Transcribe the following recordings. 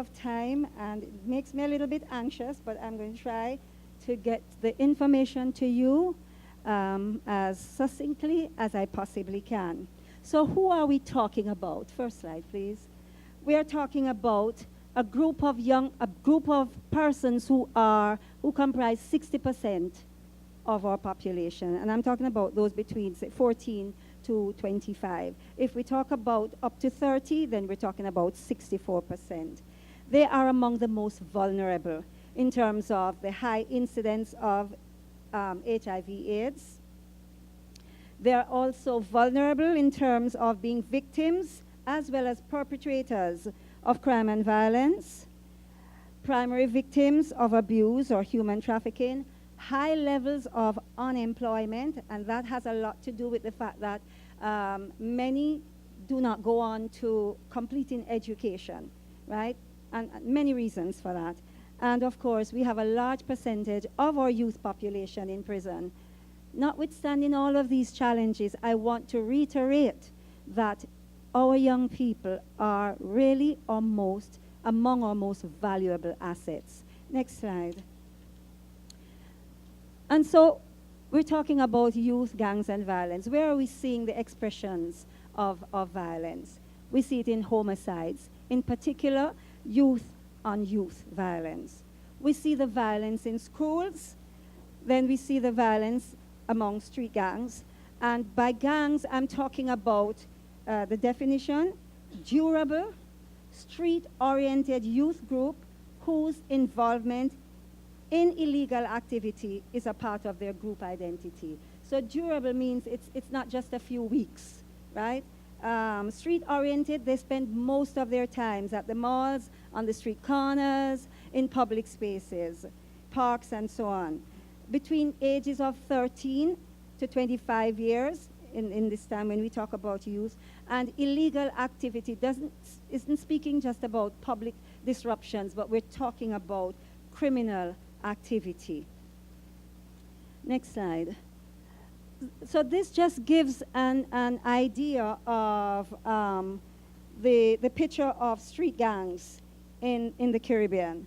of time, and it makes me a little bit anxious, but I'm going to try to get the information to you as succinctly as I possibly can. So who are we talking about? First slide, please. We are talking about a group of persons who comprise 60% of our population. And I'm talking about those between, say, 14 to 25. If we talk about up to 30, then we're talking about 64%. They are among the most vulnerable in terms of the high incidence of HIV/AIDS. They are also vulnerable in terms of being victims as well as perpetrators of crime and violence, primary victims of abuse or human trafficking, high levels of unemployment, and that has a lot to do with the fact that many do not go on to completing education, right? And many reasons for that. And of course, we have a large percentage of our youth population in prison. Notwithstanding all of these challenges, I want to reiterate that our young people are really among our most valuable assets. Next slide. And so we're talking about youth, gangs, and violence. Where are we seeing the expressions of violence? We see it in homicides, in particular, youth on youth violence. We see the violence in schools, then we see the violence among street gangs. And by gangs, I'm talking about the definition, durable, street-oriented youth group whose involvement in illegal activity is a part of their group identity. So durable means it's not just a few weeks, right? Street-oriented, they spend most of their times at the malls, on the street corners, in public spaces, parks, and so on. Between ages of 13 to 25 years, in this time when we talk about youth, and illegal activity isn't speaking just about public disruptions, but we're talking about criminal activity. Next slide. So this just gives an idea of the picture of street gangs in the Caribbean.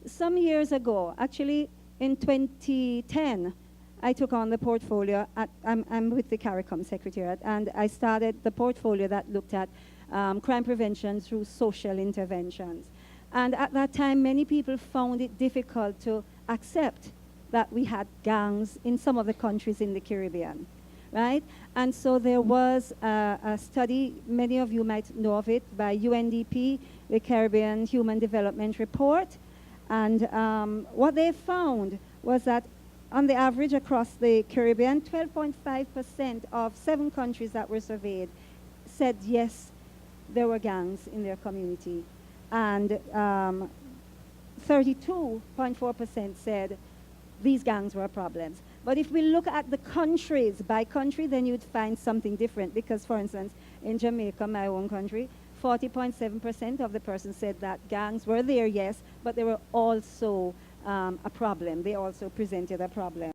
Some years ago, actually in 2010, I took on the portfolio. I'm with the CARICOM Secretariat, and I started the portfolio that looked at crime prevention through social interventions. And at that time, many people found it difficult to accept that we had gangs in some of the countries in the Caribbean, right? And so there was a study, many of you might know of it, by UNDP, the Caribbean Human Development Report. And what they found was that on the average across the Caribbean, 12.5% of 7 countries that were surveyed said yes, there were gangs in their community. And 32.4% said these gangs were problems. But if we look at the countries by country, then you'd find something different. Because, for instance, in Jamaica, my own country, 40.7% of the persons said that gangs were there, yes, but they were also a problem. They also presented a problem.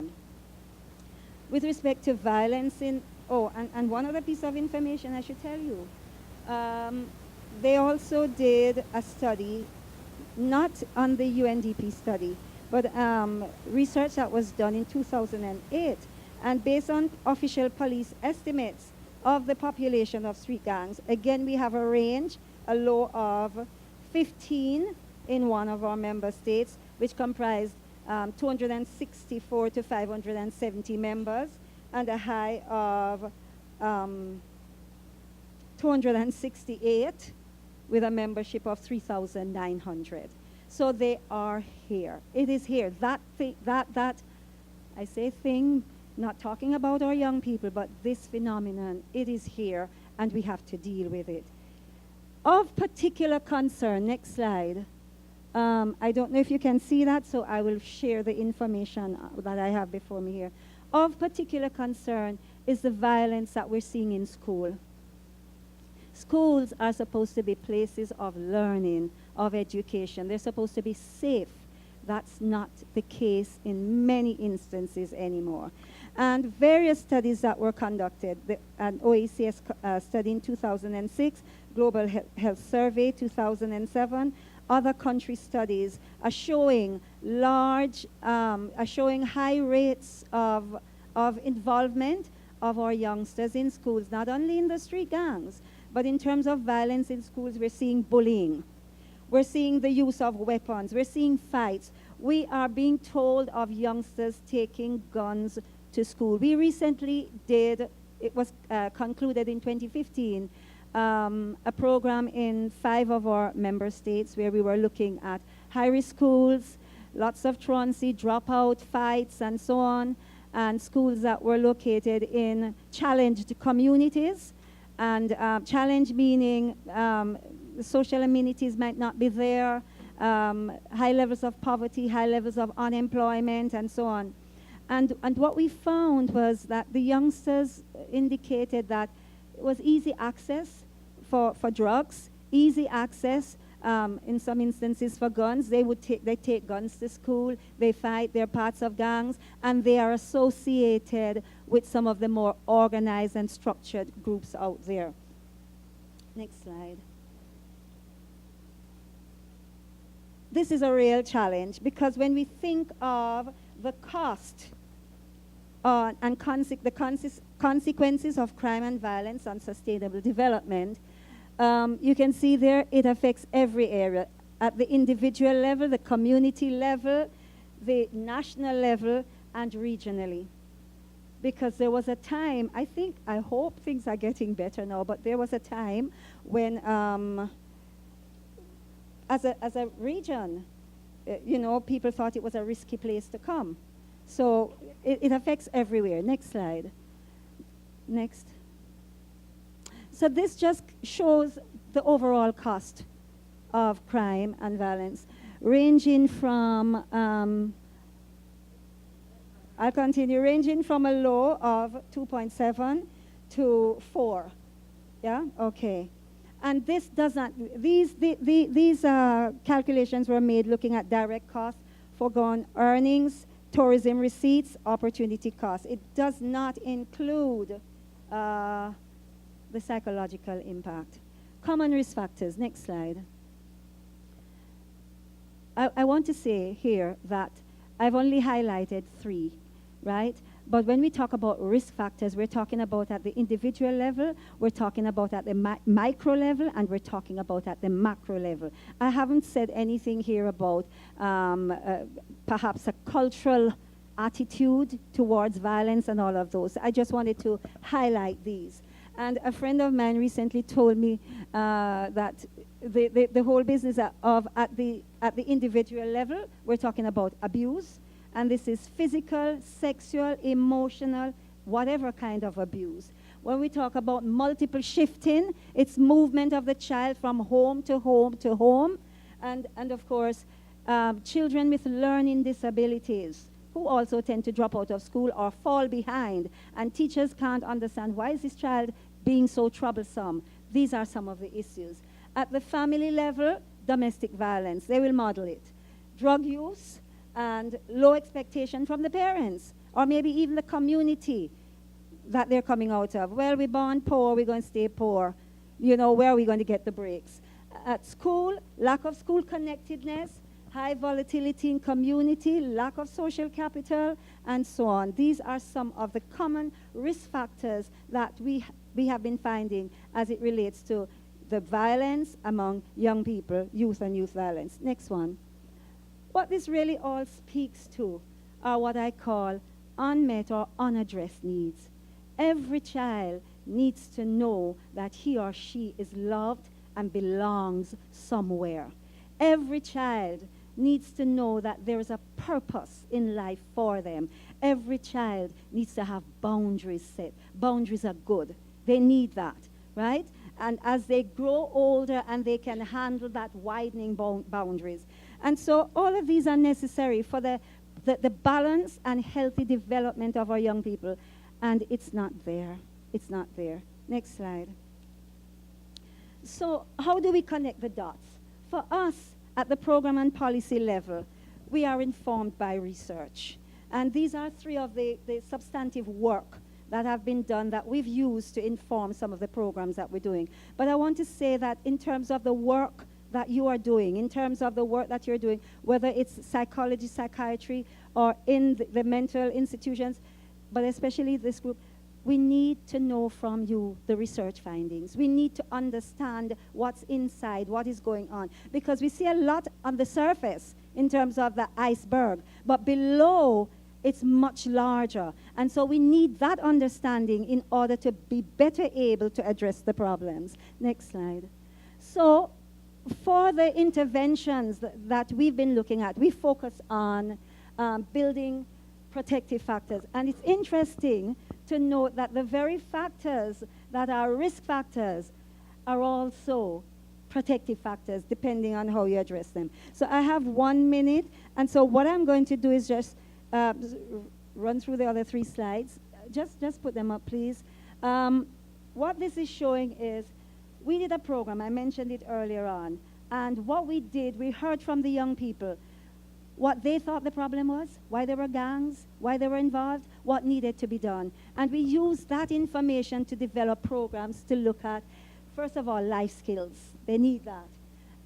With respect to violence and one other piece of information I should tell you. They also did a study, not on the UNDP study, but research that was done in 2008. And based on official police estimates of the population of street gangs, again, we have a range, a low of 15 in one of our member states, which comprised 264 to 570 members, and a high of 268 with a membership of 3,900. So they are here. It is here. That I say thing, not talking about our young people, but this phenomenon, it is here, and we have to deal with it. Of particular concern, next slide. I don't know if you can see that, so I will share the information that I have before me here. Of particular concern is the violence that we're seeing in school. Schools are supposed to be places of learning, of education. They're supposed to be safe. That's not the case in many instances anymore. And various studies that were conducted, an OECS study in 2006, Global Health Survey 2007, other country studies are showing are showing high rates of involvement of our youngsters in schools, not only in the street gangs, but in terms of violence in schools. We're seeing bullying. We're seeing the use of weapons. We're seeing fights. We are being told of youngsters taking guns to school. We recently did, it was concluded in 2015, a program in 5 of our member states where we were looking at high-risk schools, lots of truancy, dropout, fights, and so on, and schools that were located in challenged communities. And challenge meaning the social amenities might not be there, high levels of poverty, high levels of unemployment, and so on. And what we found was that the youngsters indicated that it was easy access for drugs, easy access in some instances for guns. They take guns to school, they fight, they're parts of gangs, and they are associated with some of the more organized and structured groups out there. Next slide. This is a real challenge because when we think of the cost and the consequences of crime and violence on sustainable development, you can see there it affects every area. At the individual level, the community level, the national level, and regionally. Because there was a time, I hope things are getting better now, but there was a time when, as a region, people thought it was a risky place to come. So it affects everywhere. Next slide. Next. So this just shows the overall cost of crime and violence, ranging from, I'll continue, ranging from a low of 2.7 to 4. Yeah, okay. And this does not, these calculations were made looking at direct costs, foregone earnings, tourism receipts, opportunity costs. It does not include the psychological impact. Common risk factors, next slide. I want to say here that I've only highlighted 3, right? But when we talk about risk factors, we're talking about at the individual level, we're talking about at the micro level, and we're talking about at the macro level. I haven't said anything here about perhaps a cultural attitude towards violence and all of those. I just wanted to highlight these. And a friend of mine recently told me that the whole business of at the individual level, we're talking about abuse. And this is physical, sexual, emotional, whatever kind of abuse. When we talk about multiple shifting, it's movement of the child from home to home to home. And of course, children with learning disabilities who also tend to drop out of school or fall behind. And teachers can't understand, why is this child being so troublesome? These are some of the issues. At the family level, domestic violence, they will model it. Drug use, and low expectation from the parents, or maybe even the community that they're coming out of. Well, we're born poor, we're going to stay poor. Where are we going to get the breaks? At school, lack of school connectedness, high volatility in community, lack of social capital, and so on. These are some of the common risk factors that we have been finding as it relates to the violence among young people, youth and youth violence. Next one. What this really all speaks to are what I call unmet or unaddressed needs. Every child needs to know that he or she is loved and belongs somewhere. Every child needs to know that there is a purpose in life for them. Every child needs to have boundaries set. Boundaries are good. They need that, right? And as they grow older and they can handle that widening boundaries. And so all of these are necessary for the balance and healthy development of our young people. And it's not there. It's not there. Next slide. So how do we connect the dots? For us, at the program and policy level, we are informed by research. And these are 3 of the substantive work that have been done that we've used to inform some of the programs that we're doing. But I want to say that in terms of the work that you are doing, in terms of the work that you're doing, whether it's psychology, psychiatry, or in the mental institutions, but especially this group, we need to know from you the research findings. We need to understand what's inside, what is going on. Because we see a lot on the surface in terms of the iceberg, but below it's much larger. And so we need that understanding in order to be better able to address the problems. Next slide. So for the interventions that we've been looking at, we focus on building protective factors. And it's interesting to note that the very factors that are risk factors are also protective factors, depending on how you address them. So I have 1 minute, and so what I'm going to do is just run through the other 3 slides. Just put them up, please. What this is showing is, we did a program, I mentioned it earlier on, and what we did, we heard from the young people what they thought the problem was, why there were gangs, why they were involved, what needed to be done. And we used that information to develop programs to look at, first of all, life skills. They need that.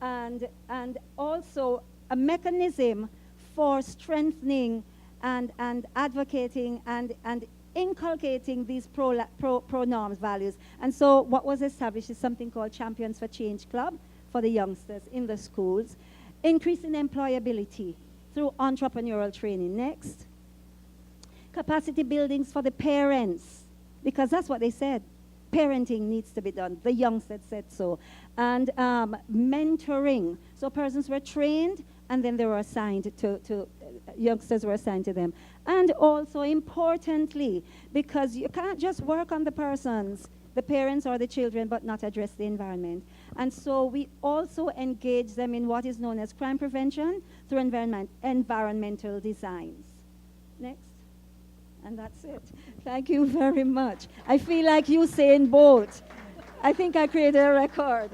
And also a mechanism for strengthening and advocating and inculcating these pro-norms values. And so what was established is something called Champions for Change Club for the youngsters in the schools, increasing employability through entrepreneurial training. Next. Capacity buildings for the parents, because that's what they said. Parenting needs to be done. The youngsters said so. And mentoring. So persons were trained, and then they were assigned to youngsters were assigned to them. And also, importantly, because you can't just work on the persons, the parents or the children, but not address the environment. And so we also engage them in what is known as crime prevention through environmental designs. Next. And that's it. Thank you very much. I feel like Usain Bolt. I think I created a record.